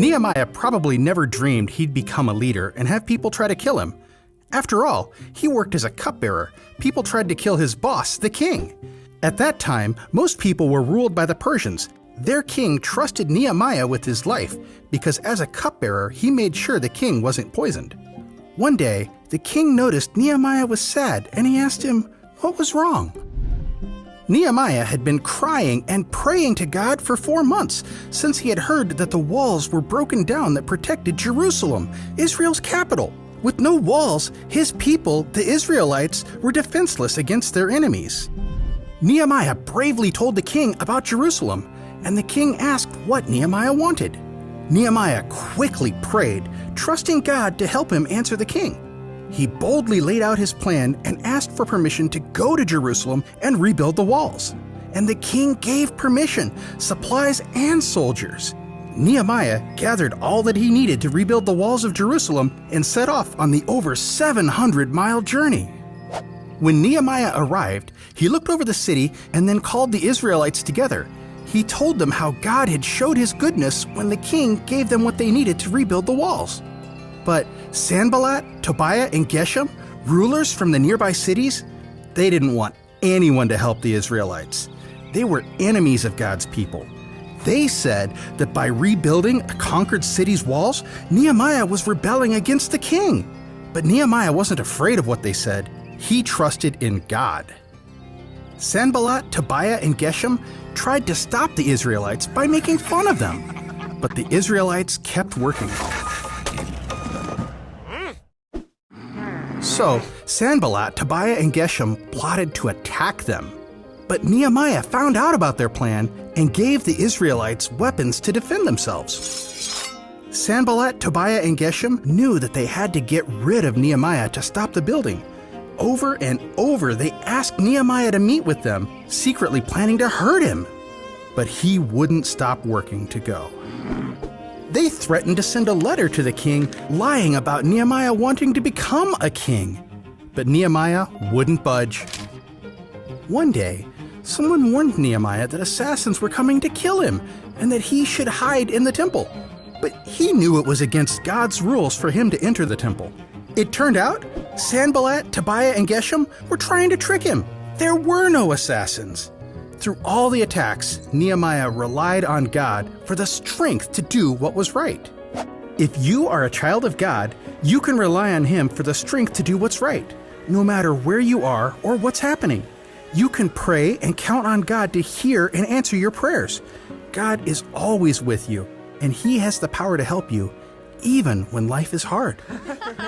Nehemiah probably never dreamed he'd become a leader and have people try to kill him. After all, he worked as a cupbearer. People tried to kill his boss, the king. At that time, most people were ruled by the Persians. Their king trusted Nehemiah with his life because as a cupbearer, he made sure the king wasn't poisoned. One day, the king noticed Nehemiah was sad and he asked him, what was wrong? Nehemiah had been crying and praying to God for 4 months since he had heard that the walls were broken down that protected Jerusalem, Israel's capital. With no walls, his people, the Israelites, were defenseless against their enemies. Nehemiah bravely told the king about Jerusalem, and the king asked what Nehemiah wanted. Nehemiah quickly prayed, trusting God to help him answer the king. He boldly laid out his plan and asked for permission to go to Jerusalem and rebuild the walls. And the king gave permission, supplies and soldiers. Nehemiah gathered all that he needed to rebuild the walls of Jerusalem and set off on the over 700-mile journey. When Nehemiah arrived, he looked over the city and then called the Israelites together. He told them how God had showed his goodness when the king gave them what they needed to rebuild the walls. But Sanballat, Tobiah, and Geshem, rulers from the nearby cities, they didn't want anyone to help the Israelites. They were enemies of God's people. They said that by rebuilding a conquered city's walls, Nehemiah was rebelling against the king. But Nehemiah wasn't afraid of what they said. He trusted in God. Sanballat, Tobiah, and Geshem tried to stop the Israelites by making fun of them. But the Israelites kept working. So, Sanballat, Tobiah, and Geshem plotted to attack them. But Nehemiah found out about their plan and gave the Israelites weapons to defend themselves. Sanballat, Tobiah, and Geshem knew that they had to get rid of Nehemiah to stop the building. Over and over, they asked Nehemiah to meet with them, secretly planning to hurt him. But he wouldn't stop working to go. They threatened to send a letter to the king, lying about Nehemiah wanting to become a king. But Nehemiah wouldn't budge. One day, someone warned Nehemiah that assassins were coming to kill him and that he should hide in the temple. But he knew it was against God's rules for him to enter the temple. It turned out Sanballat, Tobiah, and Geshem were trying to trick him. There were no assassins. Through all the attacks, Nehemiah relied on God for the strength to do what was right. If you are a child of God, you can rely on Him for the strength to do what's right, no matter where you are or what's happening. You can pray and count on God to hear and answer your prayers. God is always with you, and He has the power to help you, even when life is hard.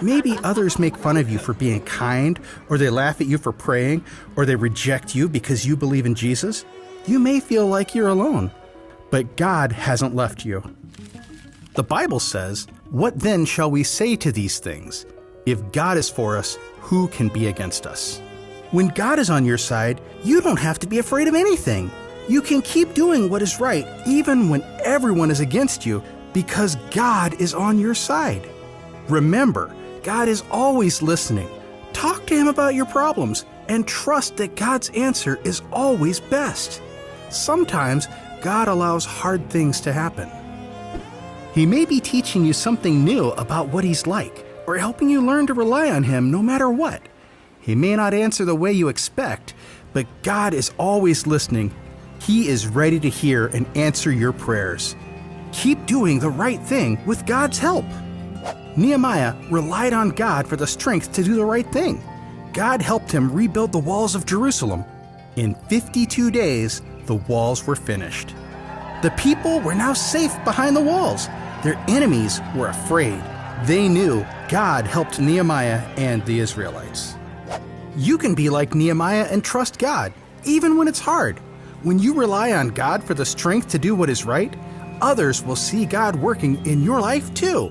Maybe others make fun of you for being kind, or they laugh at you for praying, or they reject you because you believe in Jesus. You may feel like you're alone, but God hasn't left you. The Bible says, "What then shall we say to these things? If God is for us, who can be against us?" When God is on your side, you don't have to be afraid of anything. You can keep doing what is right even when everyone is against you, because God is on your side. Remember, God is always listening. Talk to Him about your problems and trust that God's answer is always best. Sometimes God allows hard things to happen. He may be teaching you something new about what He's like, or helping you learn to rely on Him no matter what. He may not answer the way you expect, but God is always listening. He is ready to hear and answer your prayers. Keep doing the right thing with God's help. Nehemiah relied on God for the strength to do the right thing. God helped him rebuild the walls of Jerusalem. In 52 days, the walls were finished. The people were now safe behind the walls. Their enemies were afraid. They knew God helped Nehemiah and the Israelites. You can be like Nehemiah and trust God, even when it's hard. When you rely on God for the strength to do what is right, others will see God working in your life too.